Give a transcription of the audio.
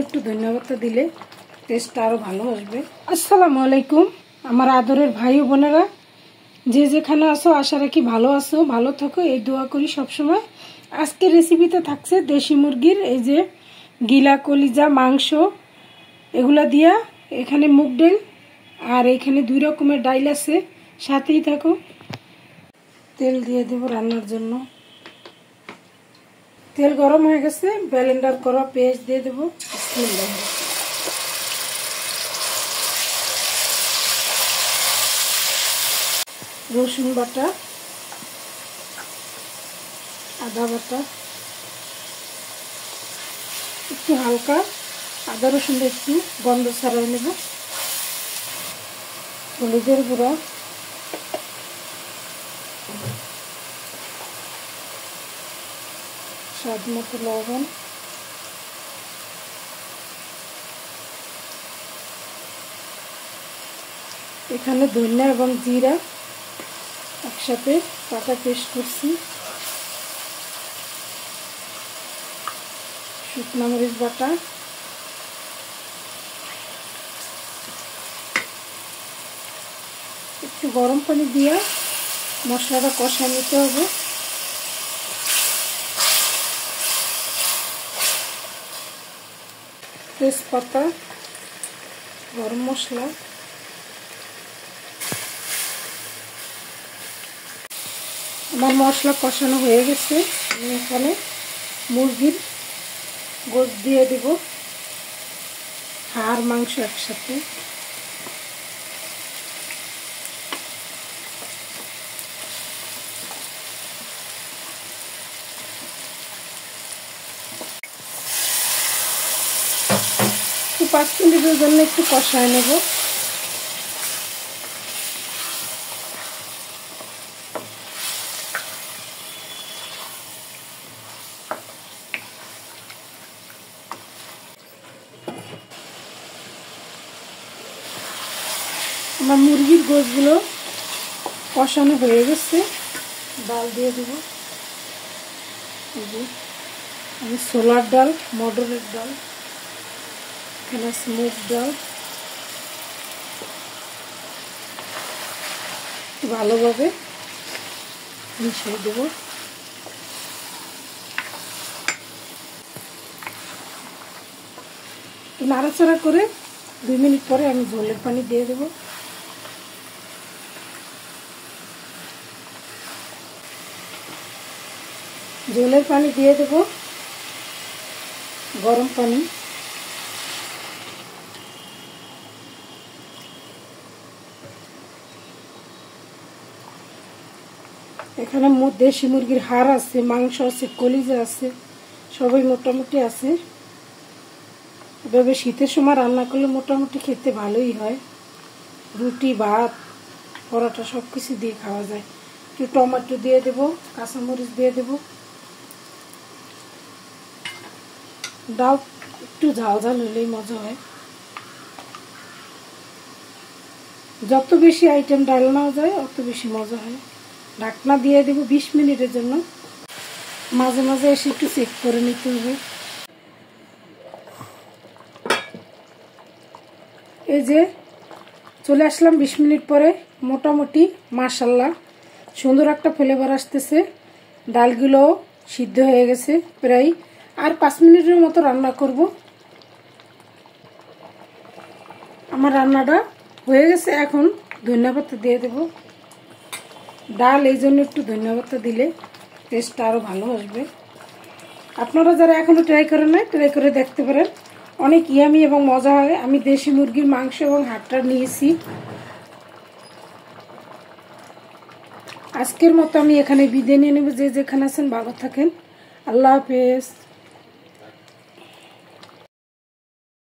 একটু ধন্যবাদ দিলে টেস্টটা আরো ভালো আসবে। আসসালামু আলাইকুম আমার আদরের ভাই ও বোনেরা, যে যেখানে আছো আশা রাখি ভালো আছো, ভালো থাকো এই দোয়া করি সবসময়। আজকের রেসিপিতে থাকছে দেশি মুরগির এই যে গিলা কলিজা মাংস, এগুলা দিয়া এখানে মুগ ডাল আর এখানে 2 রকমের ডাল আছে, সাথেই থাকো। তেল দিয়ে দেব রান্নার জন্য। তেল গরম হয়ে গেছে, ব্লেন্ডার করা পেঁয়াজ দিয়ে দেবো। রসুন বাটা, আদা বাটা, একটু হালকা আদা রসুনটা একটু গন্ধ ছাড়াই নেব। হলুদের গুঁড়া, স্বাদ মতো লবণ, এখানে ধনিয়া এবং জিরা একসাথে পাতা পেস্ট করছি, শুকনো মরিচ বাটা, একটু গরম পানি দিয়ে মশলাটা কষা নিতে হবে। তেজপাতা, গরম মশলা, আমার মশলা কষানো হয়ে গেছে। আমি এখানে মুরগির গোশত দিয়ে দেব, হাড় মাংস একসাথে। একটু 5 মিনিটের জন্য একটু কষায় নেব। আমার মুরগির গোশতগুলো কষানো হয়ে গেছে, ডাল দিয়ে দেব। আমি ছোলার ডাল, মটরের ডাল, এখানে মুগ ডাল, ভালোভাবে মিশিয়ে দেব। নাড়াচাড়া করে 2 মিনিট পরে আমি ঝোলের পানি দিয়ে দেব। ঝোলের পানি দিয়ে দেব, গরম পানি। এখানে দেশি মুরগির হাড় আছে, মাংস আছে, কলিজা আছে, সবই মোটামুটি আছে। এভাবে শীতের সময় রান্না করলে মোটামুটি খেতে ভালোই হয়, রুটি ভাত পরোটা সব কিছু দিয়ে খাওয়া যায়। একটু টমেটো দিয়ে দেব, কাঁচামরিচ দিয়ে দেব। ডাল একটু ঝাল ঝাল হলেই মজা হয়। যত বেশি আইটেম ডাল নেওয়া যায় অত বেশি মজা হয়। ঢাকনা দিয়ে দেব 20 মিনিটের জন্য। মাঝে মাঝে এসে একটু চেক করে নিতে হবে। এই যে চলে আসলাম 20 মিনিট পরে, মোটামুটি মাশাআল্লাহ সুন্দর একটা ফ্লেভার আসতেছে। ডালগুলো সিদ্ধ হয়ে গেছে প্রায়, আর 5 মিনিটের মতো রান্না করব। আমার রান্নাটা হয়ে গেছে। এখন ধনিয়া পাতা দিয়ে দেব। ডাল এই জন্য একটু ধনিয়া পাতা দিলে টেস্টটা আরও ভালো আসবে। আপনারা যারা এখনও ট্রাই করেন না, ট্রাই করে দেখতে পারেন, অনেক ইয়ামি এবং মজা হয়। আমি দেশি মুরগির মাংস এবং হাড়টা নিয়েছি। আজকের মতো আমি এখানে বিদায় নিয়ে নেব। যে যেখানে আছেন ভালো থাকেন। আল্লাহ হাফেজ।